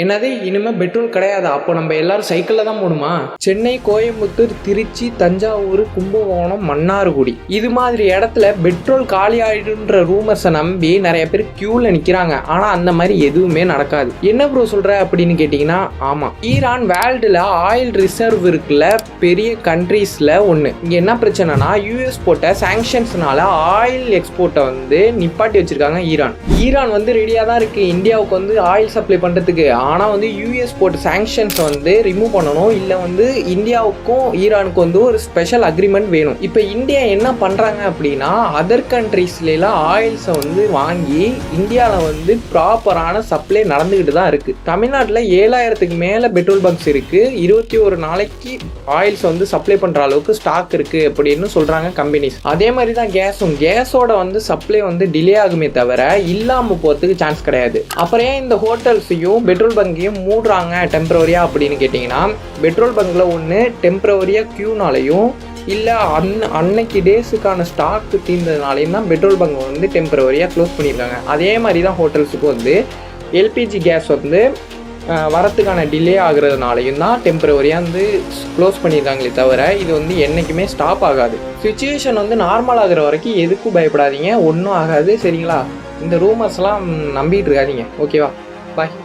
என்னது இனிமே பெட்ரோல் கிடையாது? அப்போ நம்ம எல்லாரும் சைக்கிள்ல தான் போகணுமா? சென்னை, கோயம்புத்தூர், திருச்சி, தஞ்சாவூர், கும்பகோணம், மன்னார்குடி இது மாதிரி இடத்துல பெட்ரோல் காலி ஆயிடுன்ற ரூமர்ஸை நம்பி நிறைய பேர் கியூல நிக்கிறாங்க. ஆனா அந்த மாதிரி எதுவுமே நடக்காது. என்ன ப்ரோ சொல்ற அப்படின்னு கேட்டீங்கன்னா, ஆமா, ஈரான் வேர்ல்டுல ஆயில் ரிசர்வ் இருக்குல்ல, பெரிய கண்ட்ரீஸ்ல ஒண்ணு. இங்க என்ன பிரச்சனைனா, யூஎஸ் போட்ட சாங்ஷன்ஸ்னால ஆயில் எக்ஸ்போர்ட்டை நிப்பாட்டி வச்சிருக்காங்க ஈரான் ரெடியா தான் இருக்கு இந்தியாவுக்கு ஆயில் சப்ளை பண்றதுக்கு. ஆனால் யூஎஸ் போட்ட சாங்ஷன்ஸை ரிமூவ் பண்ணணும், இல்லை இந்தியாவுக்கும் ஈரானுக்கும் ஒரு ஸ்பெஷல் அக்ரிமெண்ட் வேணும். இப்போ இந்தியா என்ன பண்ணுறாங்க அப்படின்னா, அதர் கண்ட்ரீஸ்லாம் ஆயில்ஸை வாங்கி இந்தியாவில் ப்ராப்பரான சப்ளை நடந்துக்கிட்டு தான் இருக்குது. தமிழ்நாட்டில் 7000க்கு மேலே பெட்ரோல் பங்க்ஸ் இருக்குது. 21 நாளைக்கு ஆயில்ஸ் சப்ளை பண்ணுற அளவுக்கு ஸ்டாக் இருக்குது அப்படின்னு சொல்கிறாங்க கம்பெனிஸ். அதே மாதிரி தான் கேஸோட சப்ளை டிலே ஆகுமே தவிர இல்லாமல் போகிறதுக்கு சான்ஸ் கிடையாது. அப்புறம் ஏன் இந்த ஹோட்டல்ஸையும் பெட்ரோல் பங்கையும் மூடுறாங்க டெம்பரவரியா அப்படின்னு கேட்டிங்கன்னா, பெட்ரோல் பங்கில் ஒன்று டெம்பரவரியாக க்யூனாலையும் இல்லை அன்னைக்கு டேஸுக்கான ஸ்டாக்கு தீர்ந்ததுனாலையும் தான் பெட்ரோல் பங்க் டெம்பரவரியாக க்ளோஸ் பண்ணியிருக்காங்க. அதே மாதிரி தான் ஹோட்டல்ஸுக்கு எல்பிஜி கேஸ் வரத்துக்கான டிலே ஆகுறதுனாலையும் தான் டெம்பரவரியாக க்ளோஸ் பண்ணியிருக்காங்களே தவிர இது என்றைக்குமே ஸ்டாப் ஆகாது. சிச்சுவேஷன் நார்மல் ஆகிற வரைக்கும் எதுக்கும் பயப்படாதீங்க, ஒன்றும் ஆகாது. சரிங்களா? இந்த ரூமர்ஸ்லாம் நம்பிட்டு இருக்காதீங்க. ஓகேவா? பாய்.